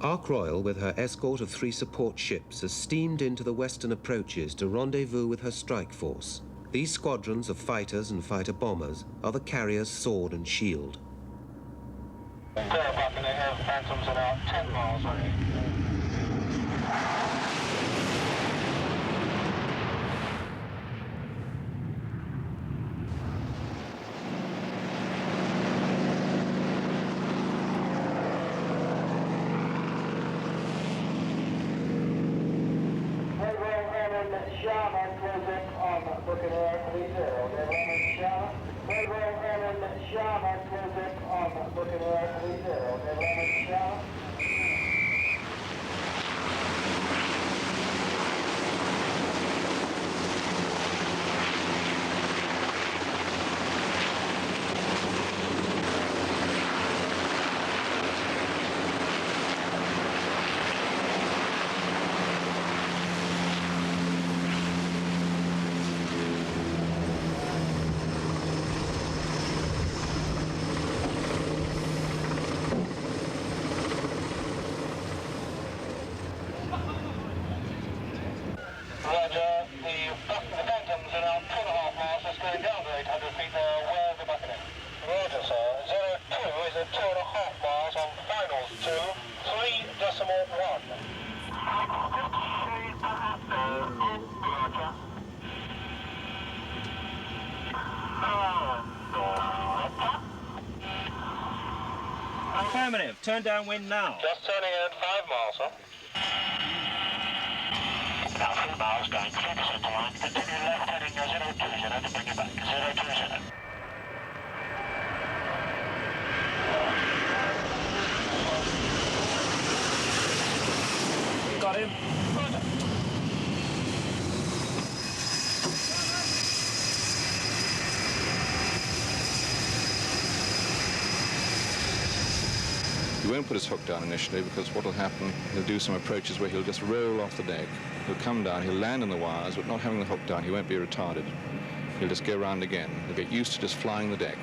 Ark Royal, with her escort of 3 support ships, has steamed into the western approaches to rendezvous with her strike force. These squadrons of fighters and fighter-bombers are the carrier's sword and shield. Phantoms about 10 miles away. Sharman closing on Buccaneer 30. Raymond Sharman. Raymond Sharman closing on Buccaneer 30. Raymond Sharman. Affirmative. Turn downwind now. Just turning in 5 miles, sir. Now 3 miles going clear to centre line. Continue left heading 020 to bring you back. 020. Got him. He won't put his hook down initially because what will happen, he'll do some approaches where he'll just roll off the deck. He'll come down, he'll land on the wires, but not having the hook down, he won't be retarded. He'll just go around again. He'll get used to just flying the deck.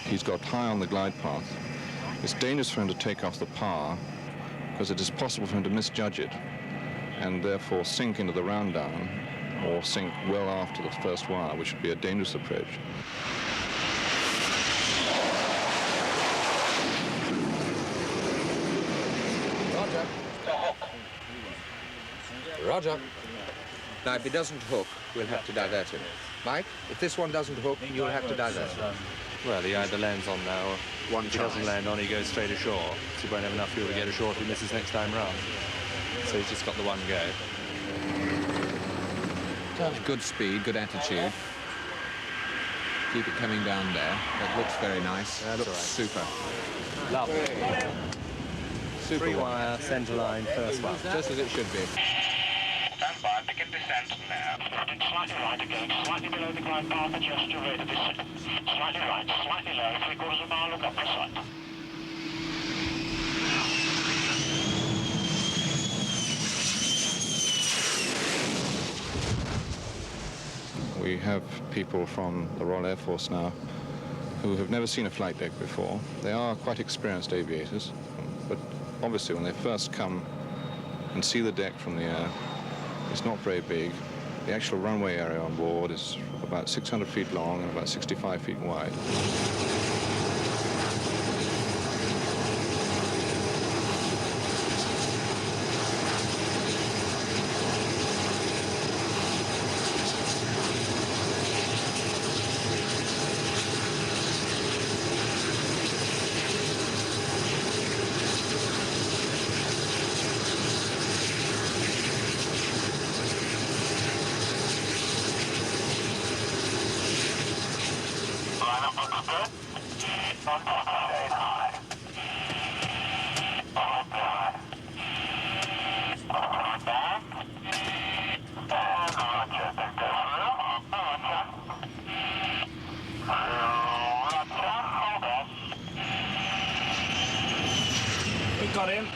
He's got high on the glide path. It's dangerous for him to take off the power because it is possible for him to misjudge it and therefore sink into the round down or sink well after the first wire, which would be a dangerous approach. Roger. Roger. Now, if he doesn't hook, we'll have to divert him. Mike, if this one doesn't hook, you'll have to divert him. Well, he either lands on now, or if he doesn't land on, he goes straight ashore. So he won't have enough fuel to get ashore if he misses next time round. So he's just got the one go. Good speed, good attitude. Keep it coming down there. That looks very nice. That's looks all right. super. Lovely. Super Three-wire, centre line, first one. Just as it should be. Stand by, begin descent now. Slightly right again, slightly below the glide path, adjust your rate of descent. Slightly right, slightly low, 3/4 mile, look up the sight. We have people from the Royal Air Force now who have never seen a flight deck before. They are quite experienced aviators, but obviously when they first come and see the deck from the air, it's not very big. The actual runway area on board is about 600 feet long and about 65 feet wide. Line up, looks good. We got him.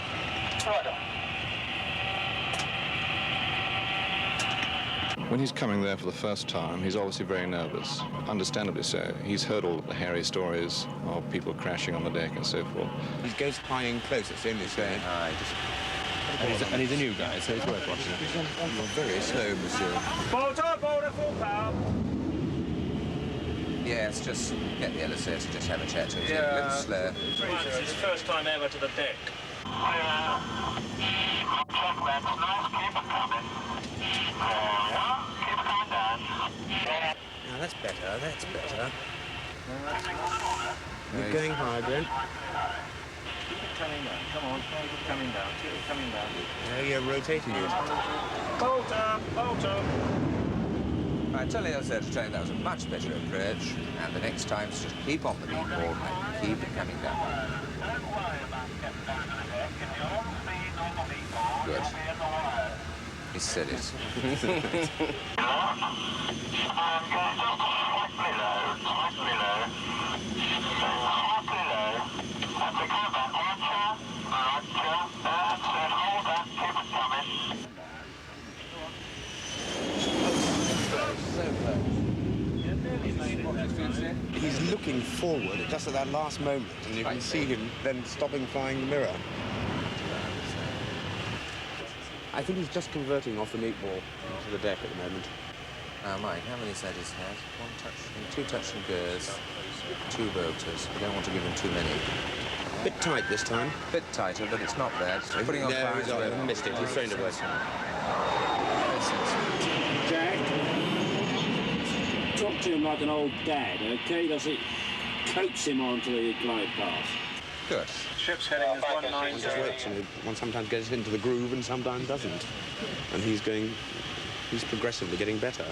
When he's coming there for the first time, he's obviously very nervous, understandably so. He's heard all of the hairy stories of people crashing on the deck and so forth. He goes high and close, it's the only thing. And he's a new guy, so it's worth watching. You're very slow, monsieur. Boulder, full power. Yes, just get the LSA to just have a chat to him. A little slow. It's his first time ever to the deck. Now that's better, that's better. You're going high, Brent. Keep it coming down. Come on, keep it coming down. Keep it coming down. No, you're rotating it. Boulder. I tell the LSA to train that was a much better approach, and the next time just keep on the beam ball and keep it coming down. Good. He said it. He's looking forward just at that last moment, and you can see him then stopping flying the mirror. I think he's just converting off the meatball to the deck at the moment. Now, Mike, how many sedges has? 1 touch, 2 touch and goes, 2 rotors. We don't want to give him too many. Bit tight this time. Bit tighter, but it's not bad. It's putting on fire. He's missed it. He's thrown it away. Jack, talk to him like an old dad, okay? Does it coax him onto the glide path? Good. Ship's heading is 190. Just works, and one sometimes gets into the groove and sometimes doesn't. And he's progressively getting better.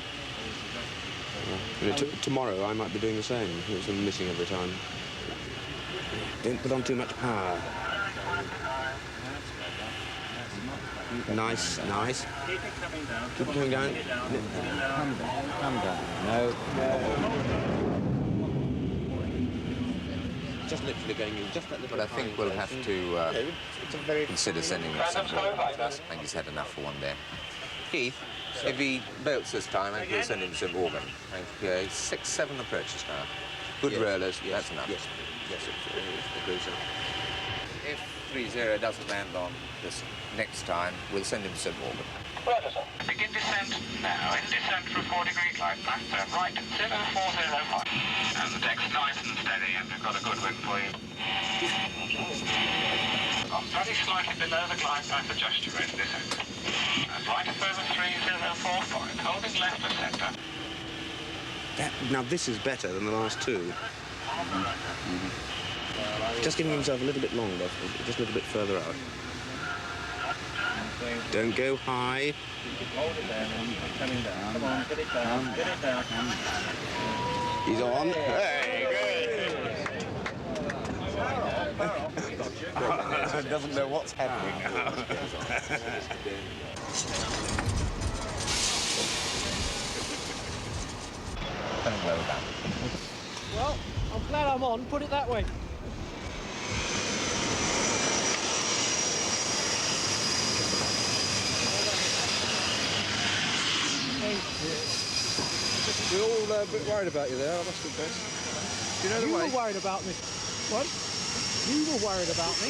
Tomorrow I might be doing the same. It's missing every time. Don't put on too much power. Nice. Keep it coming down. Keep it coming down. Come down. No. Just literally going in just that little. But I think we'll have to consider sending him some more. I think he's had enough for one day. Keith, if he bolts this time, I think we'll send him some organ. Okay, 6, 7 approaches now. Good rollers, that's enough. Yes, agreed, sir. If 30 doesn't land on this next time, we'll send him some organ. Begin descent now. In descent for a 4-degree glide path. Turn right, 7405. And the deck's nice and steady, and we've got a good wind for you. Very slightly below the glide path, adjust your end descent. And right up over 3045, holding left of centre. Now this is better than the last two. Just giving himself a little bit longer, just a little bit further out. Don't go high. Hold it there, coming down. Come on, get it down. Get it down. He's on. Hey, good. Doesn't know what's happening now. Coming lower down. Well, I'm glad I'm on, put it that way. We're all a bit worried about you there, I must confess. Do you know the way? You were worried about me. What? You were worried about me.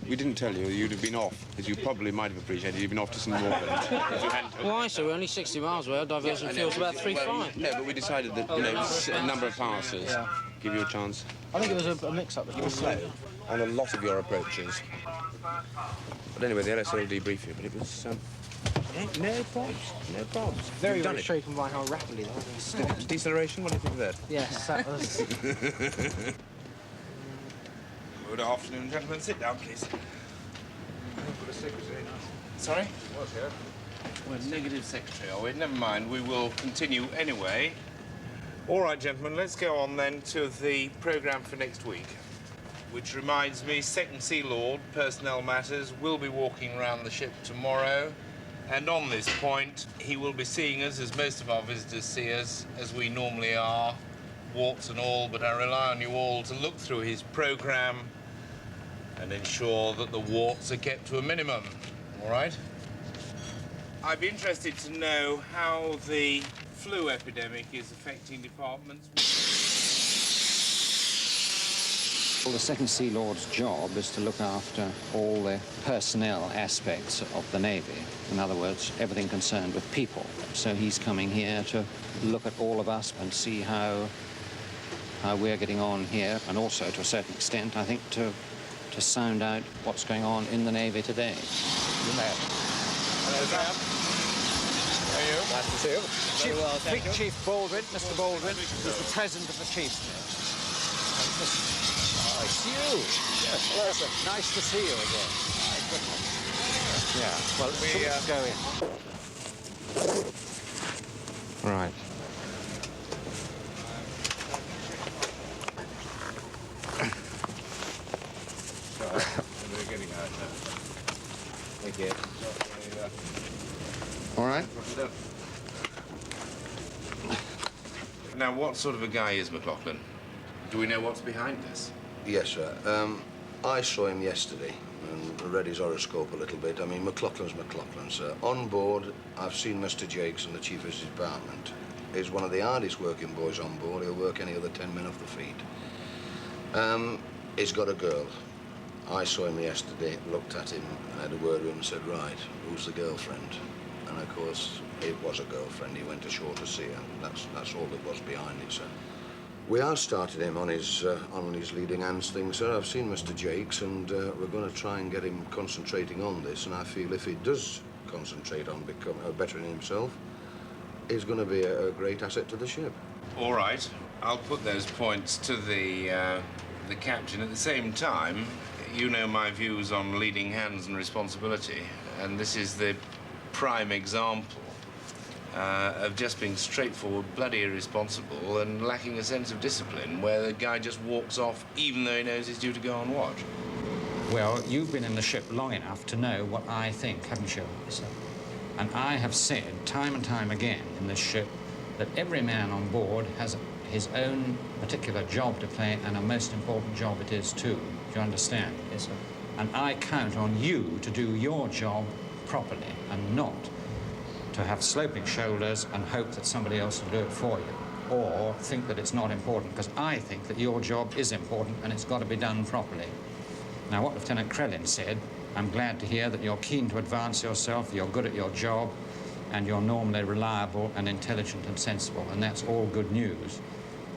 We didn't tell you you'd have been off, as you probably might have appreciated. You'd been off to St Morgan. Why, so we're only 60 miles away. Our diversion feels about 3.5. No, but we decided that, a number of passes give you a chance. I think it was a mix-up. You were slow on a lot of your approaches. But anyway, the LSA will debrief you, but it was No problems. No problems. Very, You've done very it. shaken by how rapidly that was. Deceleration, what do you think of that? Yes, that was... Good afternoon, gentlemen. Sit down, please. Sorry? Was here. Well, negative secretary, are we? Never mind. We will continue anyway. All right, gentlemen. Let's go on then to the programme for next week. Which reminds me, Second Sea Lord, Personnel Matters, will be walking around the ship tomorrow. And on this point, he will be seeing us, as most of our visitors see us, as we normally are, warts and all, but I rely on you all to look through his programme and ensure that the warts are kept to a minimum, all right? I'd be interested to know how the flu epidemic is affecting departments. Well, the Second Sea Lord's job is to look after all the personnel aspects of the Navy. In other words, everything concerned with people. So he's coming here to look at all of us and see how we're getting on here, and also, to a certain extent, I think, to sound out what's going on in the Navy today. Hello, Sam. How are you? Nice to see you. Very well, thank you. Chief Baldwin, Mr. Baldwin, is the president of the Chiefs. Oh, it's you. Yes, pleasant. Nice to see you again. My goodness. Yeah, well, let's go in. Right. We're getting out now. Thank you. All right. Now, what sort of a guy is McLaughlin? Do we know what's behind this? Yes, sir. I saw him yesterday and read his horoscope a little bit. I mean, McLaughlin's McLaughlin, sir. On board, I've seen Mr. Jakes and the chief of his department. He's one of the hardest working boys on board. He'll work any other 10 men off the feet. He's got a girl. I saw him yesterday, looked at him, and had a word with him and said, right, who's the girlfriend? And of course, it was a girlfriend. He went ashore to see her. That's all that was behind it, sir. We have started him on his leading hands thing, sir. I've seen Mr. Jakes, and we're going to try and get him concentrating on this. And I feel if he does concentrate on bettering himself, he's going to be a great asset to the ship. All right. I'll put those points to the captain. At the same time, you know my views on leading hands and responsibility, and this is the prime example of just being straightforward, bloody irresponsible, and lacking a sense of discipline, where the guy just walks off even though he knows he's due to go on watch. Well, you've been in the ship long enough to know what I think, haven't you, sir? And I have said time and time again in this ship that every man on board has his own particular job to play, and a most important job it is too. Do you understand? Yes, sir. And I count on you to do your job properly, and not to have sloping shoulders and hope that somebody else will do it for you, or think that it's not important, because I think that your job is important and it's got to be done properly. Now, what Lieutenant Krellin said, I'm glad to hear that you're keen to advance yourself, you're good at your job, and you're normally reliable and intelligent and sensible, and that's all good news.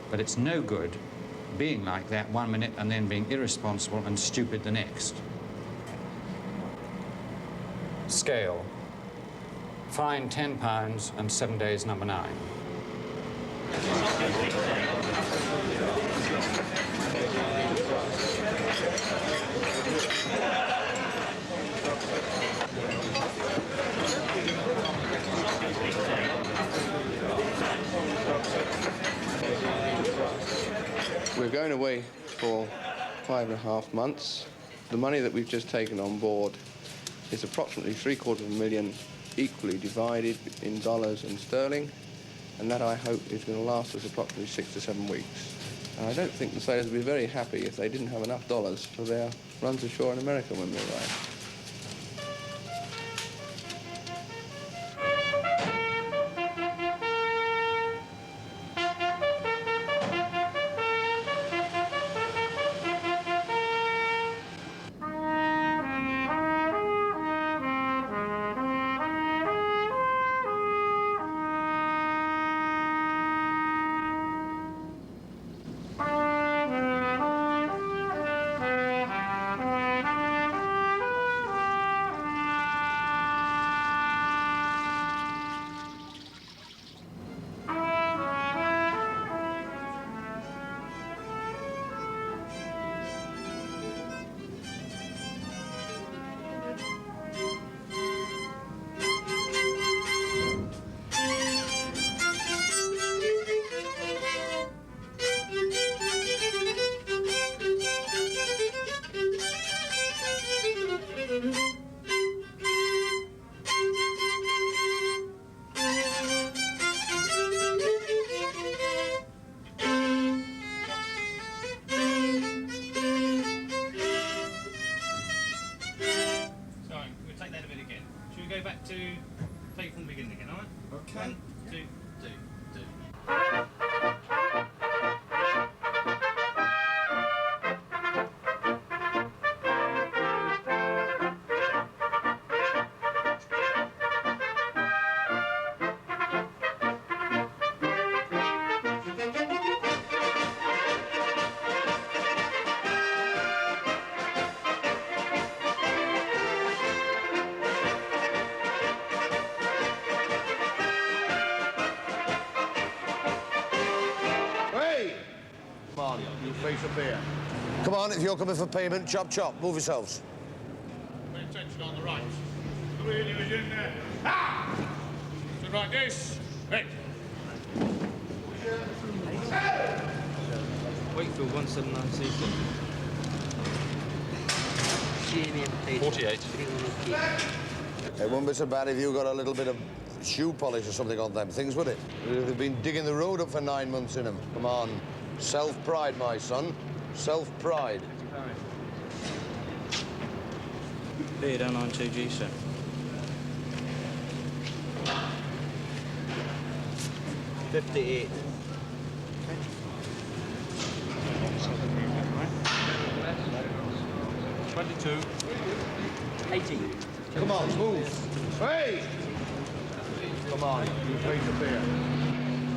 But it's no good being like that 1 minute and then being irresponsible and stupid the next. Scale. Fine £10 and 7 days number 9. We're going away for 5.5 months. The money that we've just taken on board is approximately $750,000 equally divided in dollars and sterling, and that I hope is going to last us approximately 6 to 7 weeks. And I don't think the sailors would be very happy if they didn't have enough dollars for their runs ashore in America when we arrive. Okay. Do. Come on, if you're coming for payment, chop chop, move yourselves. Pay attention on the right. The radio is in there. Ah! So like this. Hey. Wakefield 179cc. 48. It wouldn't be so bad if you got a little bit of shoe polish or something on them things, would it? They've been digging the road up for 9 months in them. Come on. Self-pride, my son. Self-pride. Be down on 2G, sir. $58. 22. 80. Come on, move. Hey! Come on, you face up here.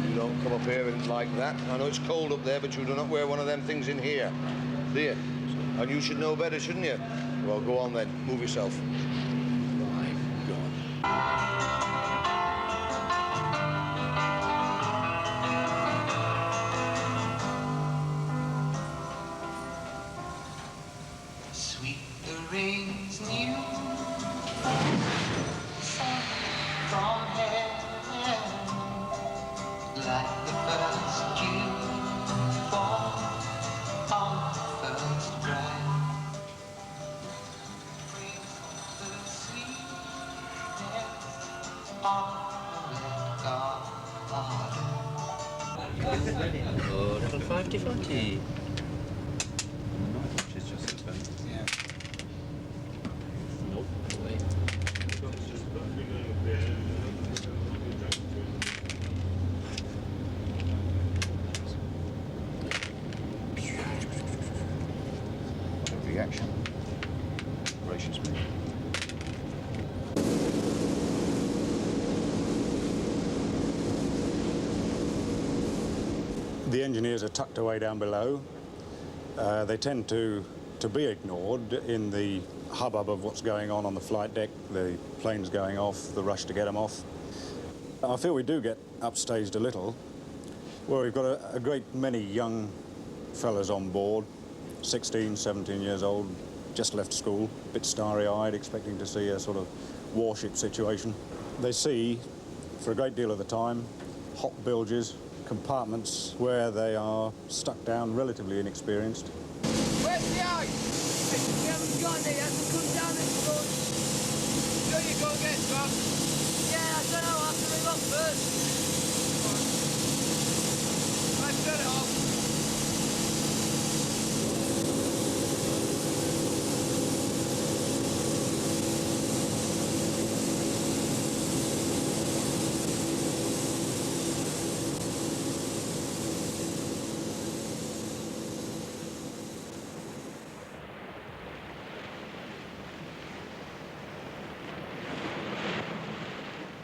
You don't come up here like that. I know it's cold up there, but you do not wear one of them things in here. Do you? And you should know better, shouldn't you? Well, go on then. Move yourself. My God. Sweet the rain's new from heaven, like the first dew fall on the first breath. Brings the sweetness of the garden. Oh, little 50-50. It's just as bad. Yeah. Nope. What a reaction. Gracious me. The engineers are tucked away down below. They tend to be ignored in the hubbub of what's going on the flight deck, the planes going off, the rush to get them off. I feel we do get upstaged a little. Well, we've got a great many young fellas on board, 16, 17 years old, just left school, a bit starry-eyed, expecting to see a sort of warship situation. They see, for a great deal of the time, hot bilges, compartments where they are stuck down, relatively inexperienced. Where's the ice? We haven't got it yet. Come down this road. Sure you go get drunk? Yeah, I don't know. I have to ring up first. Right, turn it off.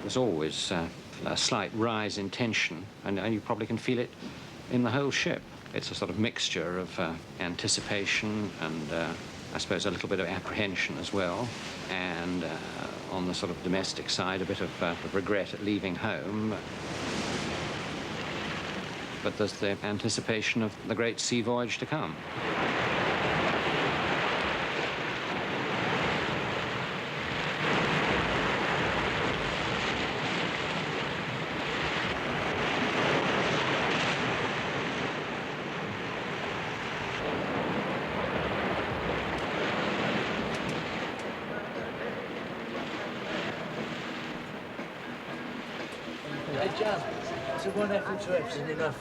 There's always a slight rise in tension, and you probably can feel it in the whole ship. It's a sort of mixture of anticipation and I suppose a little bit of apprehension as well, and on the sort of domestic side a bit of regret at leaving home. But there's the anticipation of the great sea voyage to come. Hey, Jan, so 1 F and 2 F's isn't enough.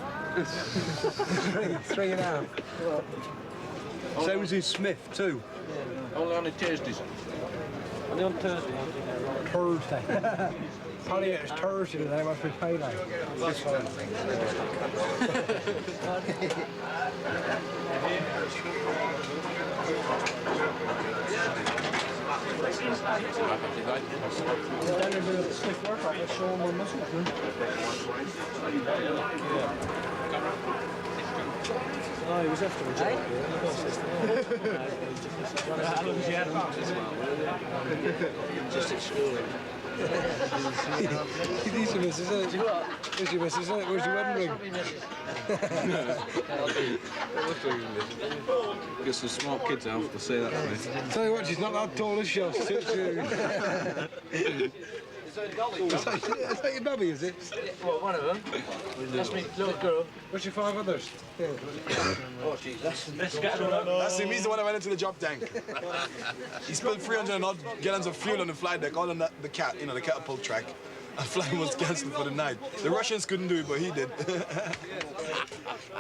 3.5. Well, so was in Smith, too. Yeah. Only on a Tuesdays. Only on Thursday. Thursday. Alligator's Thursday today, must be payday. That's fine. Then a bit of stiff work, I'll show them more muscle. Oh, he was after the job. How long has he had him as well? Just at school. These are misses, isn't it? These are misses, isn't it? Where's your wedding ring? Get some smart kids out to say that to me. Tell you what, she's not that tall as she is. Is that your baby, is it? Well, one of them. That's me, little girl. What's your 5 others? Yeah. Oh, jeez, that's him. He's the one that went into the drop tank. He spilled 300 and odd gallons of fuel on the flight deck, all on the catapult track. And flight was cancelled for the night. The Russians couldn't do it, but he did.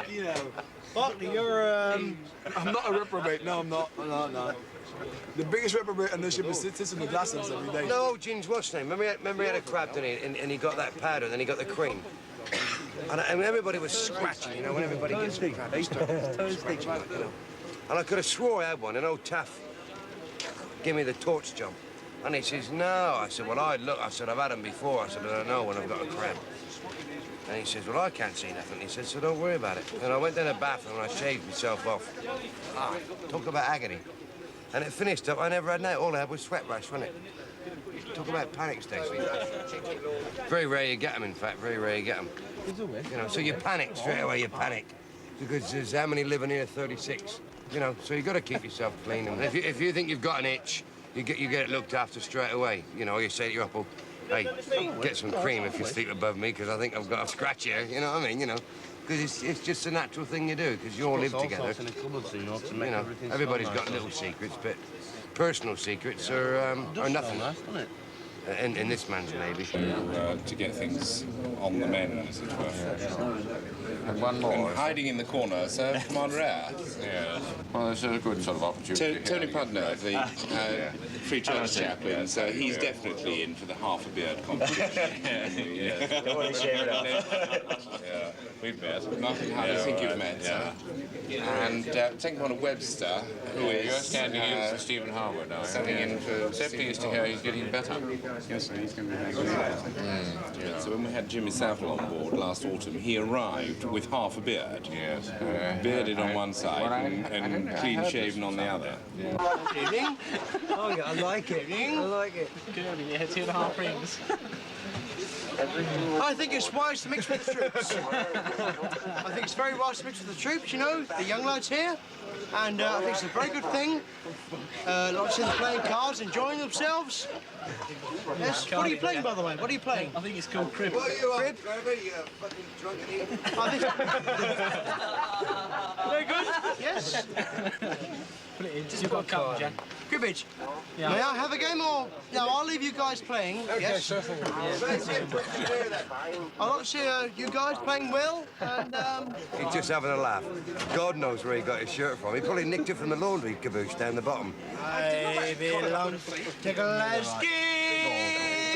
You know. What? You're, I'm not a reprobate. No, I'm not. No. The biggest reprobate on the ship is sits in the glasses every day. No, Ginge, what's his name? Remember he had a crab, didn't he? And he got that powder, and then he got the cream. And everybody was scratching, you know, when everybody gets the crab, they start scratching, like, you know. And I could have swore I had one, and old Taff gave me the torch jump. And he says, no. I said, well, I said, I've had them before. I said, I don't know when I've got a crab. And he says, well, I can't see nothing. He said, so don't worry about it. And I went down the bathroom and I shaved myself off. Talk about agony. And it finished up, I never had that. All I had was sweat rash, wasn't it? Talk about panic, Stacey. Very rare you get them, in fact, very rare you get them. You know, so you panic straight away, you panic. Because there's how many living here? 36. You know, so you got to keep yourself clean. And if you think you've got an itch, you get it looked after straight away. You know, you say to your apple, hey, get some cream if you sleep above me, because I think I've got a scratch here. You know what I mean? You know, because it's just a natural thing you do, because you all live together. You know, everybody's got little secrets, but personal secrets are nothing. In this man's maybe. To get things on the mend, as it were. And one more. And hiding in the corner, Sir Commander Air. Yeah. Well, it's a good sort of opportunity. Tony Pudner, the Free Church chaplain, so he's definitely in for the half a beard competition. Yes. Don't want to share it up. Yeah. We've met. Martin, how do you think you've met, sir? And second one, Webster, who is... You're standing in for Stephen Harwood now. Standing in for... So pleased to hear he's getting better. Yes, sir, he's going to be good. So when we had Jimmy Savile on board last autumn, he arrived with half a beard. Yes. Bearded on one side and clean-shaven on the other. Evening. Oh, yeah, I like it. I like it. Good, yeah, 2.5 rings. I think it's wise to mix with the troops. I think it's very wise to mix with the troops, you know, the young lads here. And I think it's a very good thing. Like to see them playing cards, enjoying themselves. Yes. What are you playing, by the way? What are you playing? I think it's called crib. What are you on, Crib? Trevor? You fucking drunk idiot. Very good, yes. Put it in. You've got a cup, Jack. Cribbage. Yeah. May I have a game or... No, I'll leave you guys playing. Okay, yes. sure thing. I'd like to see you guys playing well, and... He's just having a laugh. God knows where he got his shirt from. He probably nicked it from the laundry caboose down the bottom. I belong to Glasgow,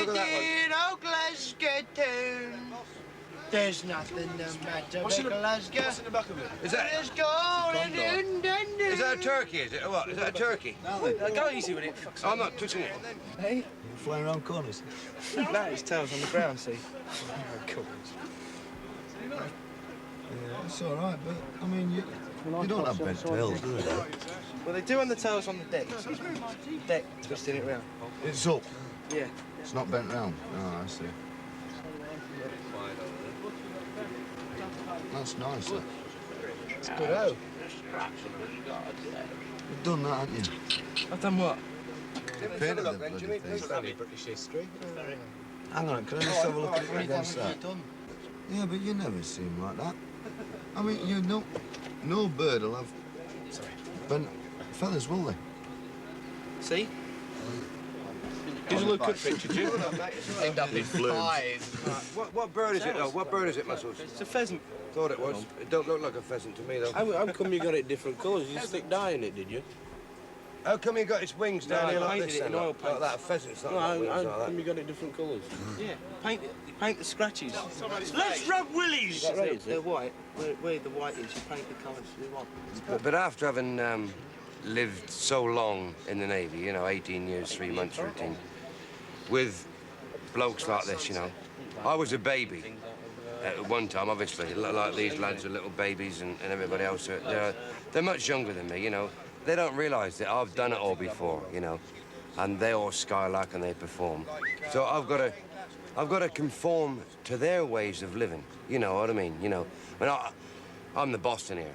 Look at that one. oh Glasgow town. There's nothing the matter with Glasgow. What's in the back of it? Is that a turkey, is it? Or what? Is that a turkey? Go easy with it. I'm not touching it. Hey? Flying around corners. No, his tail's on the ground, see? Yeah, it's all right, but, I mean, you don't have bent tails, do you? Well, they do on the tails on the deck. Deck, twisting it round. It's up. Yeah. It's not bent round. Oh, I see. That's nice, that. It's good, oh. You've done that, haven't you? I've done what? Painted the bloody thing. British history. Hang on, can I just have a look at it against that? Yeah, but you never seem like that. I mean, you know, no bird will have bent feathers, will they? See? Here's a look at picture, Jim. End up in flies. What bird is it, though? What bird is it, Muscles? It's a pheasant. Thought it was. It don't look like a pheasant to me, though. How come you got it different colours? You stick dye in it, did you? How come he got his wings down here like this? It in oil paint. Like that pheasant's not No, got wings how like that. come you got it different colours? Yeah, paint the scratches. Let's rub willies! They're white. Where the white is, you paint the colours you want. But after having lived so long in the Navy, you know, 18 years, 3 months routine, with blokes like this, you know, I was a baby at one time, obviously, like these lads are little babies and everybody else. They're much younger than me, you know. They don't realise that I've done it all before, you know, and they all skylark and they perform. So I've got to conform to their ways of living. You know what I mean? You know, I mean, I'm the boss in here,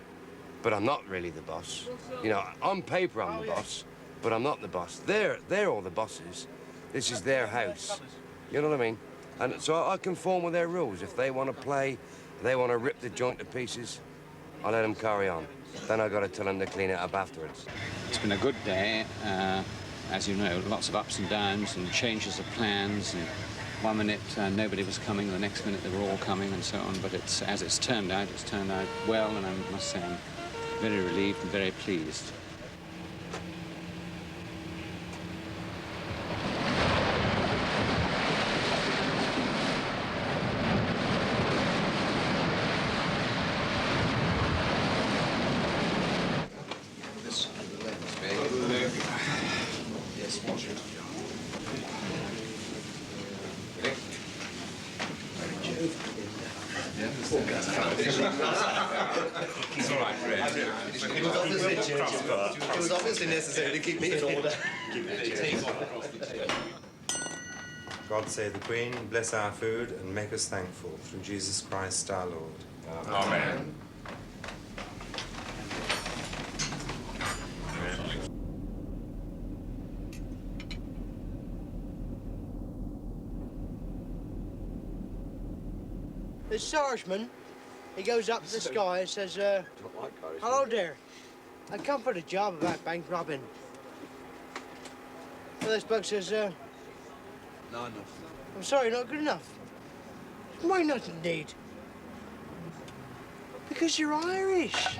but I'm not really the boss. You know, on paper I'm the boss, but I'm not the boss. They're all the bosses. This is their house. You know what I mean? And so I conform with their rules. If they want to play, if they want to rip the joint to pieces, I let them carry on. Then I've got to tell them to clean it up afterwards. It's been a good day. As you know, lots of ups and downs and changes of plans. And one minute nobody was coming, the next minute they were all coming and so on. But as it's turned out well, and I must say I'm very relieved and very pleased. It's all right, Fred. It was obviously necessary to keep me in order. God save the Queen, bless our food, and make us thankful through Jesus Christ our Lord. Amen. The Sarsman, he goes up to the sky and says, hello there. I come for the job about bank robbing. Well, this bloke says, Not enough. I'm sorry, not good enough. Why not indeed? Because you're Irish.